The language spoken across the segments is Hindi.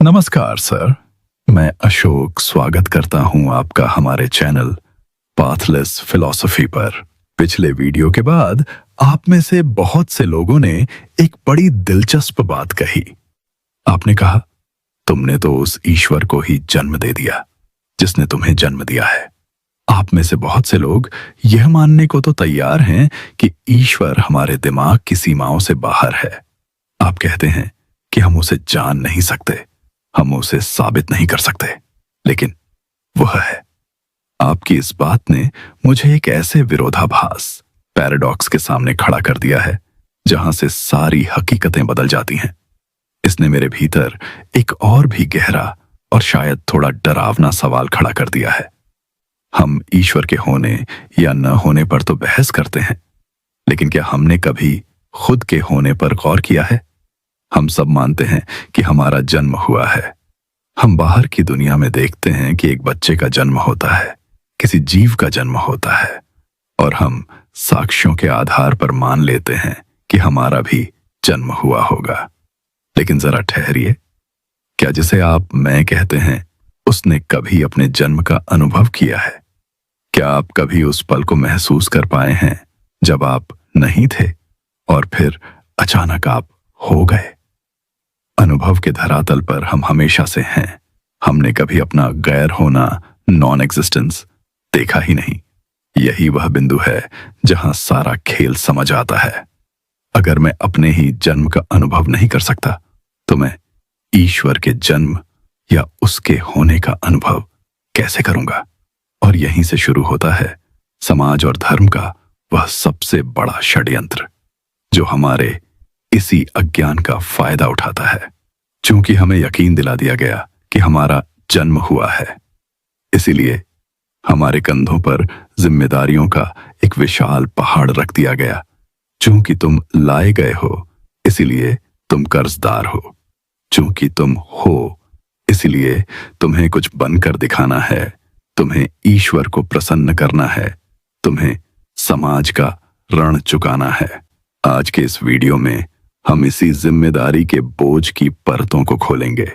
नमस्कार सर, मैं अशोक स्वागत करता हूं आपका हमारे चैनल पाथलेस फिलॉसफी पर। पिछले वीडियो के बाद आप में से बहुत से लोगों ने एक बड़ी दिलचस्प बात कही। आपने कहा, तुमने तो उस ईश्वर को ही जन्म दे दिया जिसने तुम्हें जन्म दिया है। आप में से बहुत से लोग यह मानने को तो तैयार हैं कि ईश्वर हमारे दिमाग की सीमाओं से बाहर है। आप कहते हैं कि हम उसे जान नहीं सकते, हम उसे साबित नहीं कर सकते, लेकिन वह है। आपकी इस बात ने मुझे एक ऐसे विरोधाभास, पैराडॉक्स के सामने खड़ा कर दिया है जहां से सारी हकीकतें बदल जाती हैं। इसने मेरे भीतर एक और भी गहरा और शायद थोड़ा डरावना सवाल खड़ा कर दिया है। हम ईश्वर के होने या न होने पर तो बहस करते हैं, लेकिन क्या हमने कभी खुद के होने पर गौर किया है? हम सब मानते हैं कि हमारा जन्म हुआ है। हम बाहर की दुनिया में देखते हैं कि एक बच्चे का जन्म होता है, किसी जीव का जन्म होता है, और हम साक्ष्यों के आधार पर मान लेते हैं कि हमारा भी जन्म हुआ होगा। लेकिन जरा ठहरिए, क्या जिसे आप मैं कहते हैं उसने कभी अपने जन्म का अनुभव किया है? क्या आप कभी उस पल को महसूस कर पाए हैं जब आप नहीं थे और फिर अचानक आप हो गए? अनुभव के धरातल पर हम हमेशा से हैं। हमने कभी अपना गैर होना, नॉन एग्जिस्टेंस देखा ही नहीं। यही वह बिंदु है जहां सारा खेल समझ आता है। अगर मैं अपने ही जन्म का अनुभव नहीं कर सकता, तो मैं ईश्वर के जन्म या उसके होने का अनुभव कैसे करूंगा? और यहीं से शुरू होता है समाज और धर्म का वह सबसे बड़ा षड्यंत्र, जो हमारे इसी अज्ञान का फायदा उठाता है। क्योंकि हमें यकीन दिला दिया गया कि हमारा जन्म हुआ है, इसीलिए हमारे कंधों पर जिम्मेदारियों का एक विशाल पहाड़ रख दिया गया। चूंकि तुम लाए गए हो, इसीलिए तुम कर्जदार हो। चूंकि तुम हो, इसलिए तुम्हें कुछ बनकर दिखाना है, तुम्हें ईश्वर को प्रसन्न करना है, तुम्हें समाज का ऋण चुकाना है। आज के इस वीडियो में हम इसी जिम्मेदारी के बोझ की परतों को खोलेंगे।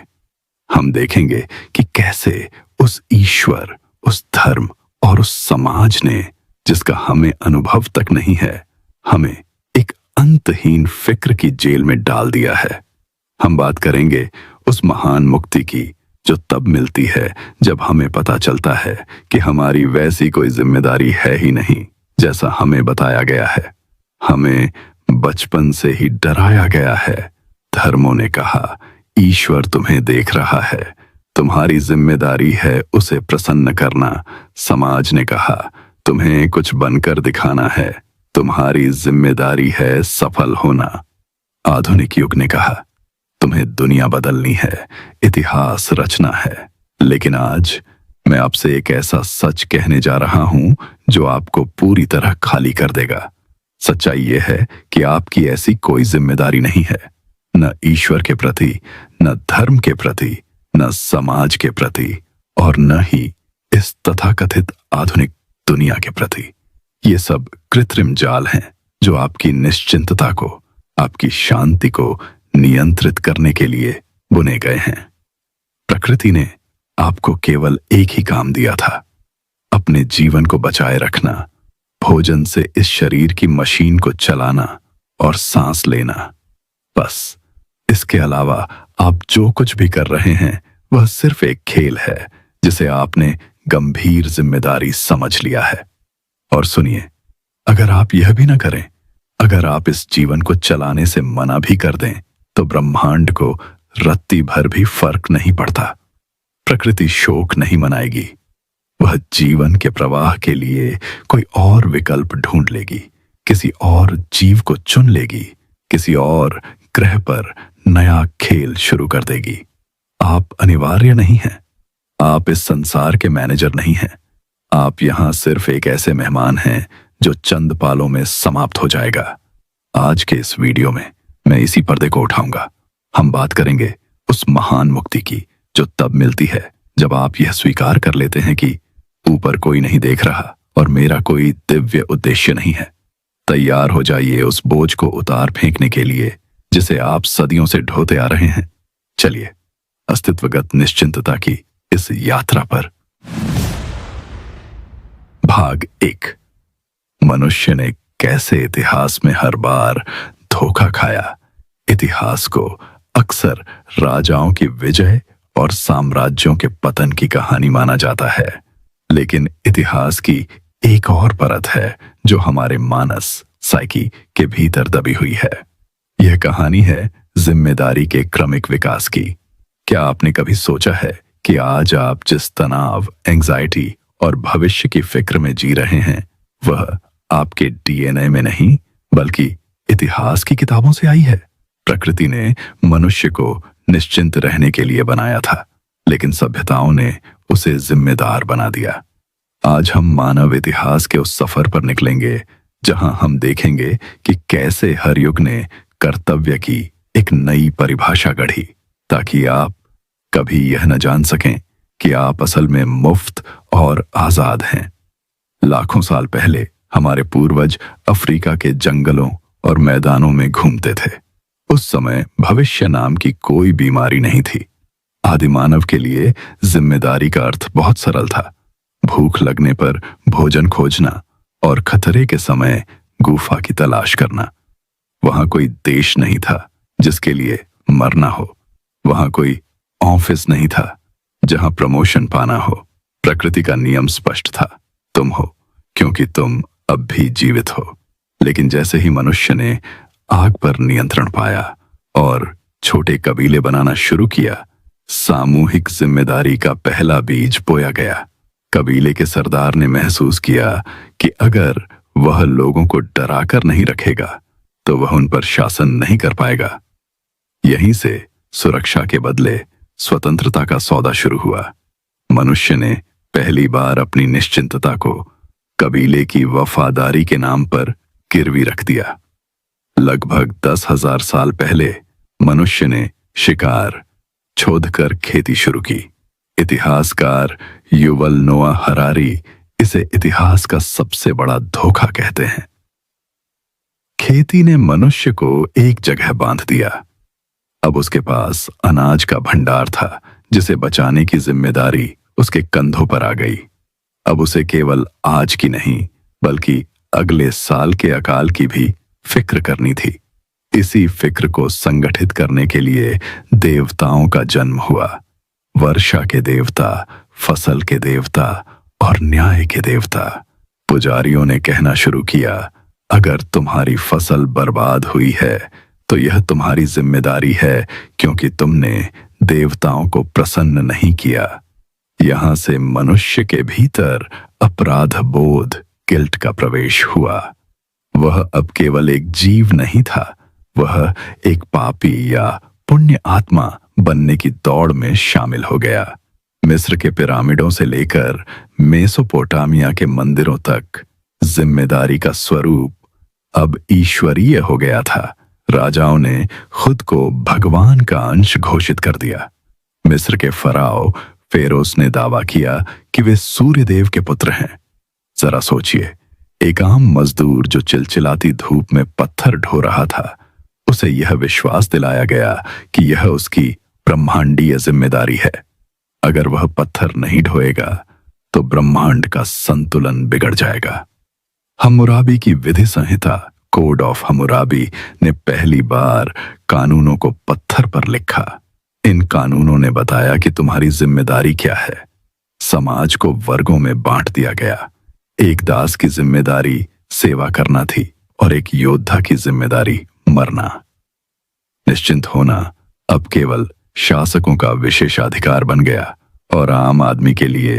हम देखेंगे कि कैसे उस ईश्वर, उस धर्म और उस समाज ने, जिसका हमें अनुभव तक नहीं है, हमें एक अंतहीन फिक्र की जेल में डाल दिया है। हम बात करेंगे उस महान मुक्ति की जो तब मिलती है जब हमें पता चलता है कि हमारी वैसी कोई जिम्मेदारी है ही नहीं जैसा हमें बताया गया है। हमें बचपन से ही डराया गया है। धर्मों ने कहा, ईश्वर तुम्हें देख रहा है, तुम्हारी जिम्मेदारी है उसे प्रसन्न करना। समाज ने कहा, तुम्हें कुछ बनकर दिखाना है, तुम्हारी जिम्मेदारी है सफल होना। आधुनिक युग ने कहा, तुम्हें दुनिया बदलनी है, इतिहास रचना है। लेकिन आज मैं आपसे एक ऐसा सच कहने जा रहा हूं जो आपको पूरी तरह खाली कर देगा। सच्चाई यह है कि आपकी ऐसी कोई जिम्मेदारी नहीं है, न ईश्वर के प्रति, न धर्म के प्रति, न समाज के प्रति, और न ही इस तथाकथित आधुनिक दुनिया के प्रति। ये सब कृत्रिम जाल हैं जो आपकी निश्चिंतता को, आपकी शांति को नियंत्रित करने के लिए बुने गए हैं। प्रकृति ने आपको केवल एक ही काम दिया था, अपने जीवन को बचाए रखना, भोजन से इस शरीर की मशीन को चलाना और सांस लेना। बस इसके अलावा आप जो कुछ भी कर रहे हैं वह सिर्फ एक खेल है जिसे आपने गंभीर जिम्मेदारी समझ लिया है। और सुनिए, अगर आप यह भी ना करें, अगर आप इस जीवन को चलाने से मना भी कर दें, तो ब्रह्मांड को रत्ती भर भी फर्क नहीं पड़ता। प्रकृति शोक नहीं मनाएगी, वह जीवन के प्रवाह के लिए कोई और विकल्प ढूंढ लेगी, किसी और जीव को चुन लेगी, किसी और ग्रह पर नया खेल शुरू कर देगी। आप अनिवार्य नहीं हैं, आप इस संसार के मैनेजर नहीं हैं। आप यहां सिर्फ एक ऐसे मेहमान हैं जो चंद पालों में समाप्त हो जाएगा। आज के इस वीडियो में मैं इसी पर्दे को उठाऊंगा। हम बात करेंगे उस महान मुक्ति की जो तब मिलती है जब आप यह स्वीकार कर लेते हैं कि ऊपर कोई नहीं देख रहा और मेरा कोई दिव्य उद्देश्य नहीं है। तैयार हो जाइए उस बोझ को उतार फेंकने के लिए जिसे आप सदियों से ढोते आ रहे हैं। चलिए अस्तित्वगत निश्चिंतता की इस यात्रा पर। भाग 1। मनुष्य ने कैसे इतिहास में हर बार धोखा खाया। इतिहास को अक्सर राजाओं की विजय और साम्राज्यों के पतन की कहानी माना जाता है, लेकिन इतिहास की एक और परत है जो हमारे मानस साइकी के भीतर दबी हुई है। यह कहानी है जिम्मेदारी के क्रमिक विकास की। क्या आपने कभी सोचा है कि आज आप जिस तनाव, एंजाइटी और भविष्य की फिक्र में जी रहे हैं, वह आपके डीएनए में नहीं बल्कि इतिहास की किताबों से आई है। प्रकृति ने मनुष्य को निश्चिंत रहने के लिए बनाया था, लेकिन सभ्यताओं ने उसे जिम्मेदार बना दिया। आज हम मानव इतिहास के उस सफर पर निकलेंगे जहां हम देखेंगे कि कैसे हर युग ने कर्तव्य की एक नई परिभाषा गढ़ी, ताकि आप कभी यह न जान सकें कि आप असल में मुफ्त और आजाद हैं। लाखों साल पहले हमारे पूर्वज अफ्रीका के जंगलों और मैदानों में घूमते थे। उस समय भविष्य नाम की कोई बीमारी नहीं थी। आदिमानव के लिए जिम्मेदारी का अर्थ बहुत सरल था। भूख लगने पर भोजन खोजना और खतरे के समय गुफा की तलाश करना। वहां कोई देश नहीं था जिसके लिए मरना हो। वहां कोई ऑफिस नहीं था जहां प्रमोशन पाना हो। प्रकृति का नियम स्पष्ट था, तुम हो क्योंकि तुम अब भी जीवित हो। लेकिन जैसे ही मनुष्य ने आग पर नियंत्रण पाया और छोटे कबीले बनाना शुरू किया, सामूहिक जिम्मेदारी का पहला बीज बोया गया। कबीले के सरदार ने महसूस किया कि अगर वह लोगों को डराकर नहीं रखेगा तो वह उन पर शासन नहीं कर पाएगा। यहीं से सुरक्षा के बदले स्वतंत्रता का सौदा शुरू हुआ। मनुष्य ने पहली बार अपनी निश्चिंतता को कबीले की वफादारी के नाम पर गिरवी रख दिया। लगभग 10,000 साल पहले मनुष्य ने शिकार छोड़कर खेती शुरू की। इतिहासकार युवल नोआ हरारी इसे इतिहास का सबसे बड़ा धोखा कहते हैं। खेती ने मनुष्य को एक जगह बांध दिया। अब उसके पास अनाज का भंडार था जिसे बचाने की जिम्मेदारी उसके कंधों पर आ गई। अब उसे केवल आज की नहीं बल्कि अगले साल के अकाल की भी फिक्र करनी थी। इसी फिक्र को संगठित करने के लिए देवताओं का जन्म हुआ। वर्षा के देवता, फसल के देवता और न्याय के देवता। पुजारियों ने कहना शुरू किया, अगर तुम्हारी फसल बर्बाद हुई है तो यह तुम्हारी जिम्मेदारी है, क्योंकि तुमने देवताओं को प्रसन्न नहीं किया। यहां से मनुष्य के भीतर अपराध बोध, गिल्ट का प्रवेश हुआ। वह अब केवल एक जीव नहीं था, वह एक पापी या पुण्य आत्मा बनने की दौड़ में शामिल हो गया। मिस्र के पिरामिडों से लेकर मेसोपोटामिया के मंदिरों तक जिम्मेदारी का स्वरूप अब ईश्वरीय हो गया था। राजाओं ने खुद को भगवान का अंश घोषित कर दिया। मिस्र के फराओ फेरोस ने दावा किया कि वे सूर्यदेव के पुत्र हैं। जरा सोचिए, एक आम मजदूर जो चिलचिलाती धूप में पत्थर ढो रहा था, उसे यह विश्वास दिलाया गया कि यह उसकी ब्रह्मांडीय जिम्मेदारी है। अगर वह पत्थर नहीं ढोएगा तो ब्रह्मांड का संतुलन बिगड़ जाएगा। हम्मुराबी की विधि संहिता, कोड ऑफ हम्मुराबी ने पहली बार कानूनों को पत्थर पर लिखा। इन कानूनों ने बताया कि तुम्हारी जिम्मेदारी क्या है। समाज को वर्गों में बांट दिया गया। एक दास की जिम्मेदारी सेवा करना थी और एक योद्धा की जिम्मेदारी मरना। निश्चिंत होना अब केवल शासकों का विशेषाधिकार बन गया और आम आदमी के लिए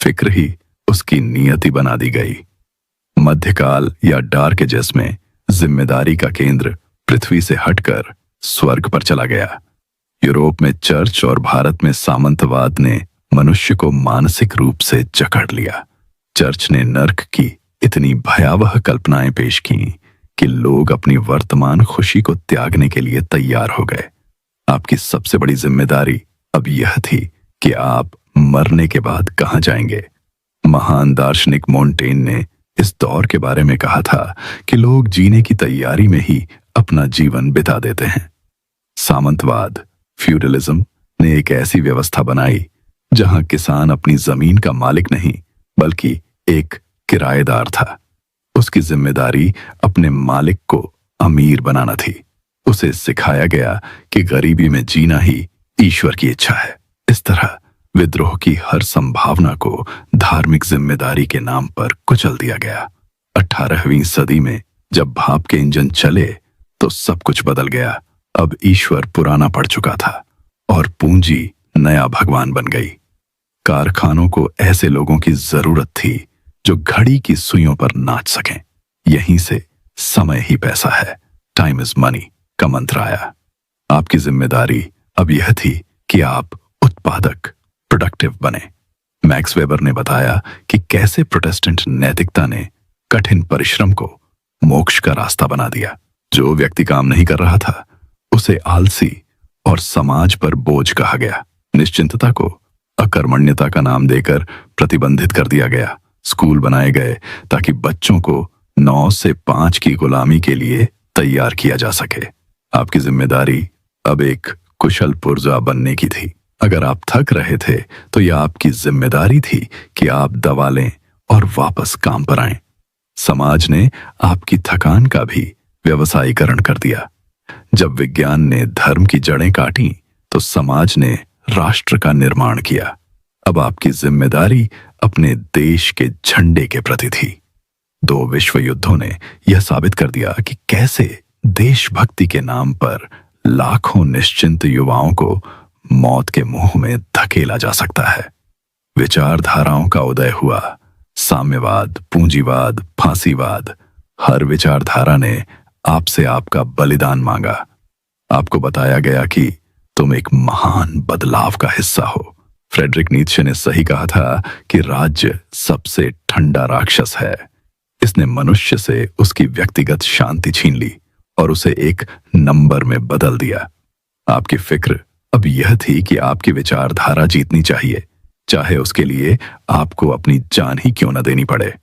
फिक्र ही उसकी नियति बना दी गई। मध्यकाल या डार्क एजेस में जिम्मेदारी का केंद्र पृथ्वी से हटकर स्वर्ग पर चला गया। यूरोप में चर्च और भारत में सामंतवाद ने मनुष्य को मानसिक रूप से जकड़ लिया। चर्च ने नर्क की इतनी भयावह कल्पनाएं पेश की कि लोग अपनी वर्तमान खुशी को त्यागने के लिए तैयार हो गए। आपकी सबसे बड़ी जिम्मेदारी अब यह थी कि आप मरने के बाद कहां जाएंगे। महान दार्शनिक मोंटेन ने इस दौर के बारे में कहा था कि लोग जीने की तैयारी में ही अपना जीवन बिता देते हैं। सामंतवाद, फ्यूडलिज्म ने एक ऐसी व्यवस्था बनाई जहां किसान अपनी जमीन का मालिक नहीं बल्कि एक किराएदार था। उसकी जिम्मेदारी अपने मालिक को अमीर बनाना थी। उसे सिखाया गया कि गरीबी में जीना ही ईश्वर की इच्छा है। इस तरह विद्रोह की हर संभावना को धार्मिक जिम्मेदारी के नाम पर कुचल दिया गया। 18वीं सदी में जब भाप के इंजन चले तो सब कुछ बदल गया। अब ईश्वर पुराना पड़ चुका था और पूंजी नया भगवान बन गई। कारखानों को ऐसे लोगों की जरूरत थी जो घड़ी की सुइयों पर नाच सकें। यहीं से समय ही पैसा है, टाइम इज मनी का मंत्र आया। आपकी जिम्मेदारी अब यह थी कि आप उत्पादक, प्रोडक्टिव बने। मैक्स वेबर ने बताया कि कैसे प्रोटेस्टेंट नैतिकता ने कठिन परिश्रम को मोक्ष का रास्ता बना दिया। जो व्यक्ति काम नहीं कर रहा था उसे आलसी और समाज पर बोझ कहा गया। निश्चिंतता को अकर्मण्यता का नाम देकर प्रतिबंधित कर दिया गया। स्कूल बनाए गए ताकि बच्चों को 9 से 5 की गुलामी के लिए तैयार किया जा सके। आपकी जिम्मेदारी अब एक कुशल पुर्जा बनने की थी। अगर आप थक रहे थे तो यह आपकी जिम्मेदारी थी कि आप दवा लें और वापस काम पर आएं। समाज ने आपकी थकान का भी व्यवसायीकरण कर दिया। जब विज्ञान ने धर्म की जड़ें काटी तो समाज ने राष्ट्र का निर्माण किया। अब आपकी जिम्मेदारी अपने देश के झंडे के प्रति थी। 2 विश्व युद्धों ने यह साबित कर दिया कि कैसे देशभक्ति के नाम पर लाखों निश्चिंत युवाओं को मौत के मुंह में धकेला जा सकता है। विचारधाराओं का उदय हुआ। साम्यवाद, पूंजीवाद, फांसीवाद, हर विचारधारा ने आपसे आपका बलिदान मांगा। आपको बताया गया कि तुम एक महान बदलाव का हिस्सा हो। फ्रेडरिक नीत्शे ने सही कहा था कि राज्य सबसे ठंडा राक्षस है। इसने मनुष्य से उसकी व्यक्तिगत शांति छीन ली और उसे एक नंबर में बदल दिया। आपकी फिक्र अब यह थी कि आपकी विचारधारा जीतनी चाहिए, चाहे उसके लिए आपको अपनी जान ही क्यों न देनी पड़े।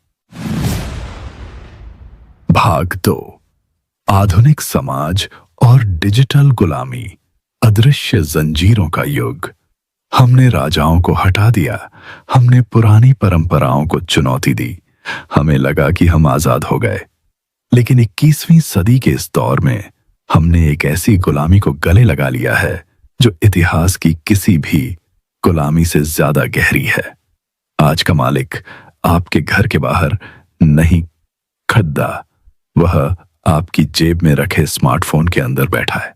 भाग 2, आधुनिक समाज और डिजिटल गुलामी, अदृश्य जंजीरों का युग। हमने राजाओं को हटा दिया, हमने पुरानी परंपराओं को चुनौती दी। हमें लगा कि हम आजाद हो गए, लेकिन 21वीं सदी के इस दौर में हमने एक ऐसी गुलामी को गले लगा लिया है जो इतिहास की किसी भी गुलामी से ज्यादा गहरी है। आज का मालिक आपके घर के बाहर नहीं खड़ा, वह आपकी जेब में रखे स्मार्टफोन के अंदर बैठा है।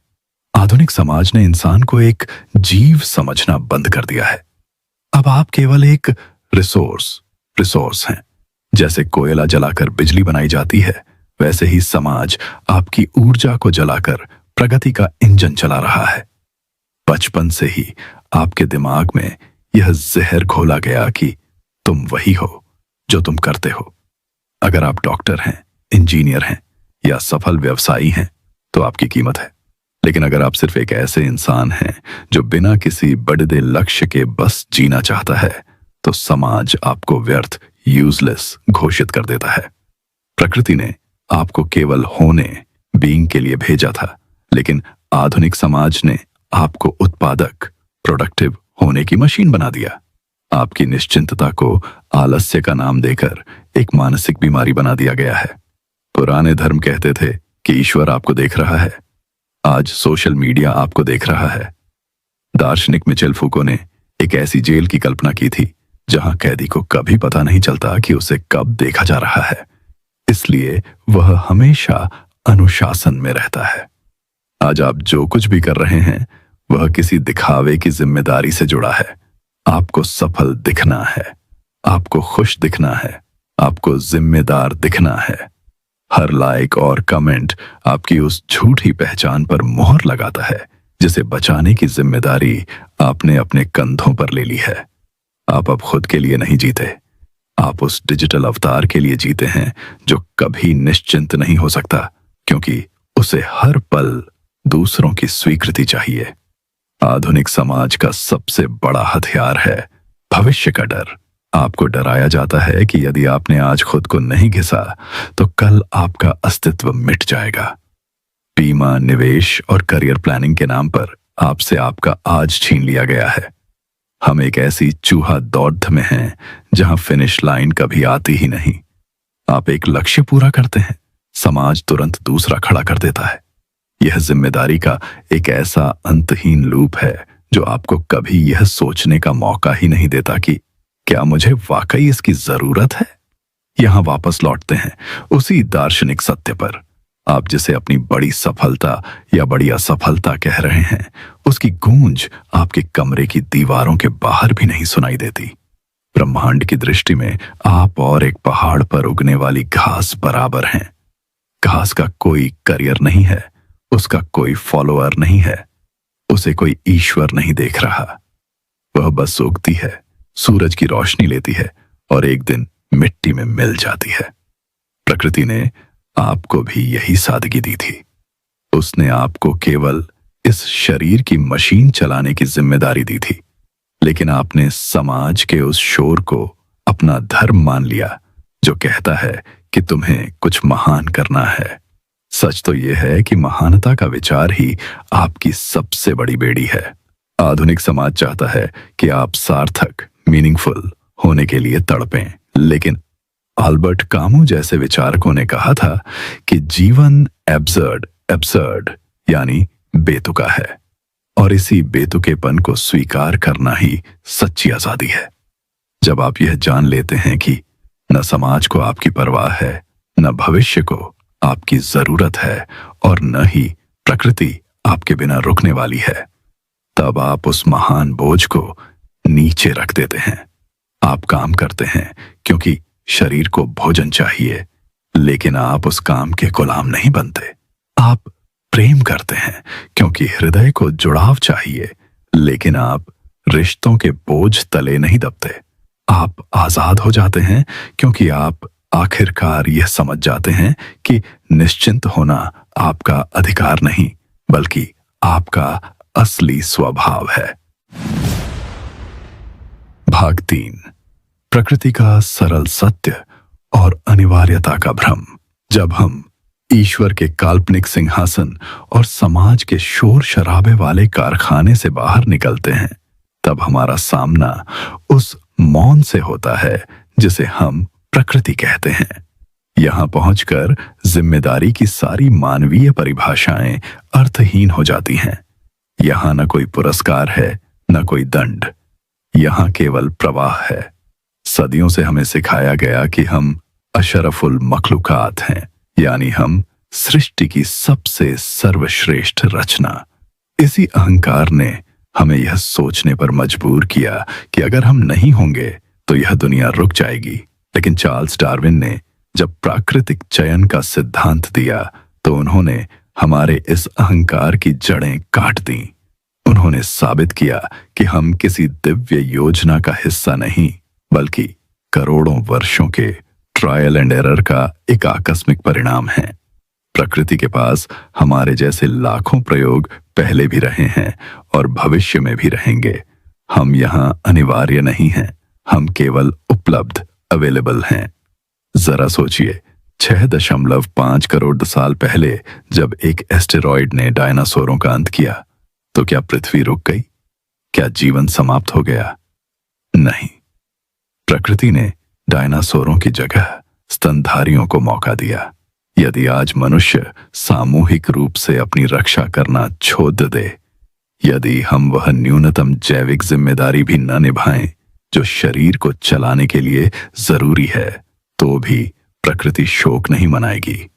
आधुनिक समाज ने इंसान को एक जीव समझना बंद कर दिया है। अब आप केवल एक रिसोर्स हैं। जैसे कोयला जलाकर बिजली बनाई जाती है, वैसे ही समाज आपकी ऊर्जा को जलाकर प्रगति का इंजन चला रहा है। बचपन से ही आपके दिमाग में यह जहर घोला गया कि तुम वही हो जो तुम करते हो। अगर आप डॉक्टर हैं, इंजीनियर हैं या सफल व्यवसायी हैं तो आपकी कीमत है। लेकिन अगर आप सिर्फ एक ऐसे इंसान हैं जो बिना किसी बड़े लक्ष्य के बस जीना चाहता है तो समाज आपको व्यर्थ, यूजलेस घोषित कर देता है। प्रकृति ने आपको केवल होने, बीइंग के लिए भेजा था, लेकिन आधुनिक समाज ने आपको उत्पादक, प्रोडक्टिव होने की मशीन बना दिया। आपकी निश्चिंतता को आलस्य का नाम देकर एक मानसिक बीमारी बना दिया गया है। पुराने धर्म कहते थे कि ईश्वर आपको देख रहा है। आज सोशल मीडिया आपको देख रहा है। दार्शनिक मिचेल फूको ने एक ऐसी जेल की कल्पना की थी जहां कैदी को कभी पता नहीं चलता कि उसे कब देखा जा रहा है, इसलिए वह हमेशा अनुशासन में रहता है। आज आप जो कुछ भी कर रहे हैं वह किसी दिखावे की जिम्मेदारी से जुड़ा है। आपको सफल दिखना है, आपको खुश दिखना है, आपको जिम्मेदार दिखना है। हर लाइक और कमेंट आपकी उस झूठी पहचान पर मोहर लगाता है जिसे बचाने की जिम्मेदारी आपने अपने कंधों पर ले ली है। आप अब खुद के लिए नहीं जीते, आप उस डिजिटल अवतार के लिए जीते हैं जो कभी निश्चिंत नहीं हो सकता, क्योंकि उसे हर पल दूसरों की स्वीकृति चाहिए। आधुनिक समाज का सबसे बड़ा हथियार है भविष्य का डर। आपको डराया जाता है कि यदि आपने आज खुद को नहीं घिसा तो कल आपका अस्तित्व मिट जाएगा। बीमा, निवेश और करियर प्लानिंग के नाम पर आपसे आपका आज छीन लिया गया है। हम एक ऐसी चूहा दौड़ में हैं जहां फिनिश लाइन कभी आती ही नहीं। आप एक लक्ष्य पूरा करते हैं, समाज तुरंत दूसरा खड़ा कर देता है। यह जिम्मेदारी का एक ऐसा अंतहीन लूप है जो आपको कभी यह सोचने का मौका ही नहीं देता कि क्या मुझे वाकई इसकी जरूरत है। यहां वापस लौटते हैं उसी दार्शनिक सत्य पर। आप जिसे अपनी बड़ी सफलता या बड़ी असफलता कह रहे हैं, उसकी गूंज आपके कमरे की दीवारों के बाहर भी नहीं सुनाई देती। ब्रह्मांड की दृष्टि में आप और एक पहाड़ पर उगने वाली घास बराबर हैं। घास का कोई करियर नहीं है, उसका कोई फॉलोअर नहीं है, उसे कोई ईश्वर नहीं देख रहा। वह बस उगती है, सूरज की रोशनी लेती है और एक दिन मिट्टी में मिल जाती है। प्रकृति ने आपको भी यही सादगी दी थी। उसने आपको केवल इस शरीर की मशीन चलाने की जिम्मेदारी दी थी, लेकिन आपने समाज के उस शोर को अपना धर्म मान लिया जो कहता है कि तुम्हें कुछ महान करना है। सच तो यह है कि महानता का विचार ही आपकी सबसे बड़ी बेड़ी है। आधुनिक समाज चाहता है कि आप सार्थक, मीनिंगफुल होने के लिए तड़पें, लेकिन अल्बर्ट कामू जैसे विचारकों ने कहा था कि जीवन एब्सर्ड यानी बेतुका है, और इसी बेतुकेपन को स्वीकार करना ही सच्ची आजादी है। जब आप यह जान लेते हैं कि न समाज को आपकी परवाह है, न भविष्य को आपकी जरूरत है, और न ही प्रकृति आपके बिना रुकने वाली है, तब आप उस महान बोझ को नीचे रख देते हैं। आप काम करते हैं क्योंकि शरीर को भोजन चाहिए, लेकिन आप उस काम के गुलाम नहीं बनते। आप प्रेम करते हैं क्योंकि हृदय को जुड़ाव चाहिए, लेकिन आप रिश्तों के बोझ तले नहीं दबते। आप आजाद हो जाते हैं क्योंकि आप आखिरकार यह समझ जाते हैं कि निश्चिंत होना आपका अधिकार नहीं, बल्कि आपका असली स्वभाव है। भाग 3, प्रकृति का सरल सत्य और अनिवार्यता का भ्रम। जब हम ईश्वर के काल्पनिक सिंहासन और समाज के शोर शराबे वाले कारखाने से बाहर निकलते हैं, तब हमारा सामना उस मौन से होता है जिसे हम प्रकृति कहते हैं। यहां पहुंचकर जिम्मेदारी की सारी मानवीय परिभाषाएं अर्थहीन हो जाती हैं। यहां न कोई पुरस्कार है, न कोई दंड, यहां केवल प्रवाह है। सदियों से हमें सिखाया गया कि हम अशरफुल मखलूकात हैं, यानी हम सृष्टि की सबसे सर्वश्रेष्ठ रचना। इसी अहंकार ने हमें यह सोचने पर मजबूर किया कि अगर हम नहीं होंगे तो यह दुनिया रुक जाएगी। लेकिन चार्ल्स डार्विन ने जब प्राकृतिक चयन का सिद्धांत दिया तो उन्होंने हमारे इस अहंकार की जड़ें काट दी। उन्होंने साबित किया कि हम किसी दिव्य योजना का हिस्सा नहीं, बल्कि करोड़ों वर्षों के ट्रायल एंड एरर का एक आकस्मिक परिणाम है। प्रकृति के पास हमारे जैसे लाखों प्रयोग पहले भी रहे हैं और भविष्य में भी रहेंगे। हम यहाँ अनिवार्य नहीं हैं, हम केवल उपलब्ध, अवेलेबल हैं। जरा सोचिए, 6.5 करोड़ साल पहले जब एक एस्टेरॉयड ने डायनासोरों का अंत किया, तो क्या पृथ्वी रुक गई? क्या जीवन समाप्त हो गया? नहीं। प्रकृति ने डायनासोरों की जगह स्तनधारियों को मौका दिया। यदि आज मनुष्य सामूहिक रूप से अपनी रक्षा करना छोड़ दे, यदि हम वह न्यूनतम जैविक जिम्मेदारी भी न निभाएं जो शरीर को चलाने के लिए जरूरी है, तो भी प्रकृति शोक नहीं मनाएगी।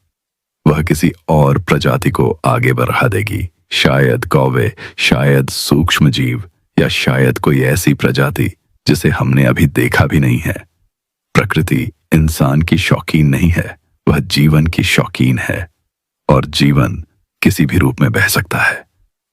वह किसी और प्रजाति को आगे बढ़ा देगी, शायद कौवे, शायद सूक्ष्म जीव, या शायद कोई ऐसी प्रजाति जिसे हमने अभी देखा भी नहीं है। प्रकृति इंसान की शौकीन नहीं है, वह जीवन की शौकीन है, और जीवन किसी भी रूप में बह सकता है।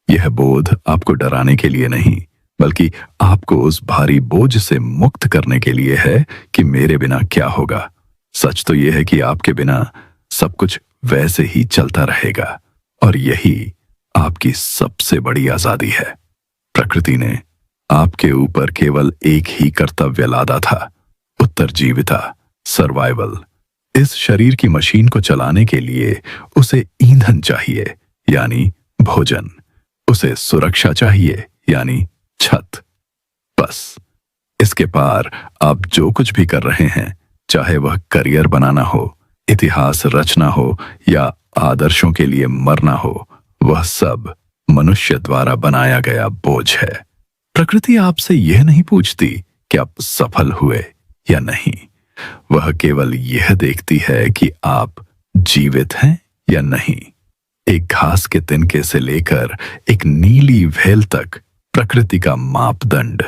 यह बोध आपको डराने के लिए नहीं, बल्कि आपको उस भारी बोझ से मुक्त करने के लिए है कि मेरे बिना क्या होगा। सच तो यह है कि आपके बिना सब कुछ वैसे ही चलता रहेगा, और यही आपकी सबसे बड़ी आजादी है। प्रकृति ने आपके ऊपर केवल एक ही कर्तव्य लादा था, उत्तरजीविता, सर्वाइवल। इस शरीर की मशीन को चलाने के लिए उसे ईंधन चाहिए, यानी भोजन। उसे सुरक्षा चाहिए, यानी छत। बस इसके पार आप जो कुछ भी कर रहे हैं, चाहे वह करियर बनाना हो, इतिहास रचना हो या आदर्शों के लिए मरना हो, वह सब मनुष्य द्वारा बनाया गया बोझ है। प्रकृति आपसे यह नहीं पूछती कि आप सफल हुए या नहीं। वह केवल यह देखती है कि आप जीवित हैं या नहीं। एक घास के तिनके से लेकर एक नीली व्हेल तक प्रकृति का मापदंड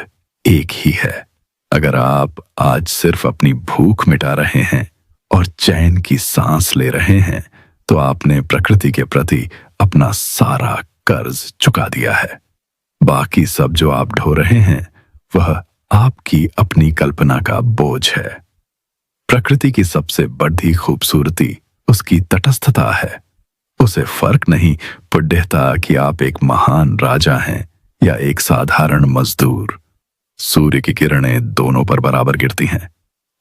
एक ही है। अगर आप आज सिर्फ अपनी भूख मिटा रहे हैं और चैन की सांस ले रहे हैं, तो आपने प्रकृति के प्रति अपना सारा कर्ज चुका दिया है। बाकी सब जो आप ढो रहे हैं, वह आपकी अपनी कल्पना का बोझ है। प्रकृति की सबसे बड़ी खूबसूरती उसकी तटस्थता है। उसे फर्क नहीं पड़ता कि आप एक महान राजा हैं या एक साधारण मजदूर। सूर्य की किरणें दोनों पर बराबर गिरती हैं।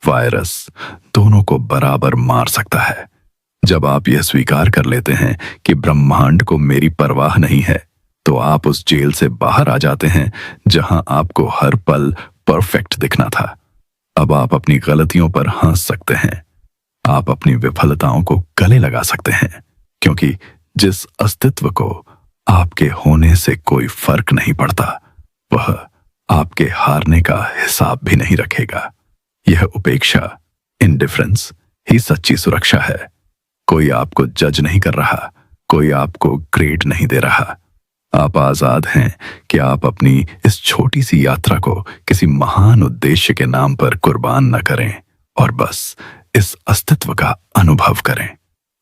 वायरस दोनों को बराबर मार सकता है। जब आप यह स्वीकार कर लेते हैं कि ब्रह्मांड को मेरी परवाह नहीं है, तो आप उस जेल से बाहर आ जाते हैं जहां आपको हर पल परफेक्ट दिखना था। अब आप अपनी गलतियों पर हंस सकते हैं। आप अपनी विफलताओं को गले लगा सकते हैं, क्योंकि जिस अस्तित्व को आपके होने से कोई फर्क नहीं पड़ता, वह आपके हारने का हिसाब भी नहीं रखेगा। यह उपेक्षा, इंडिफरेंस ही सच्ची सुरक्षा है। कोई आपको जज नहीं कर रहा, कोई आपको ग्रेड नहीं दे रहा। आप आजाद हैं कि आप अपनी इस छोटी सी यात्रा को किसी महान उद्देश्य के नाम पर कुर्बान न करें और बस इस अस्तित्व का अनुभव करें।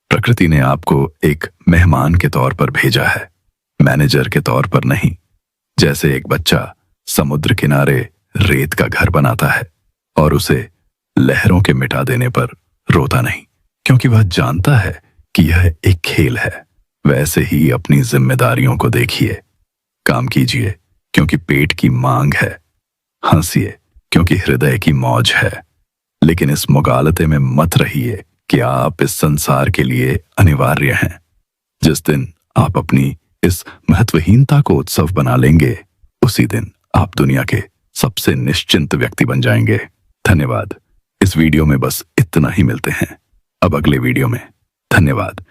प्रकृति ने आपको एक मेहमान के तौर पर भेजा है, मैनेजर के तौर पर नहीं। जैसे एक बच्चा समुद्र किनारे रेत का घर बनाता है और उसे लहरों के मिटा देने पर रोता नहीं, क्योंकि वह जानता है कि यह एक खेल है। वैसे ही अपनी जिम्मेदारियों को देखिए। काम कीजिए क्योंकि पेट की मांग है। हंसिए क्योंकि हृदय की मौज है। लेकिन इस मुगालते में मत रहिए कि आप इस संसार के लिए अनिवार्य हैं। जिस दिन आप अपनी इस महत्वहीनता को उत्सव बना लेंगे, उसी दिन आप दुनिया के सबसे निश्चिंत व्यक्ति बन जाएंगे। धन्यवाद। इस वीडियो में बस इतना ही। मिलते हैं अब अगले वीडियो में। धन्यवाद।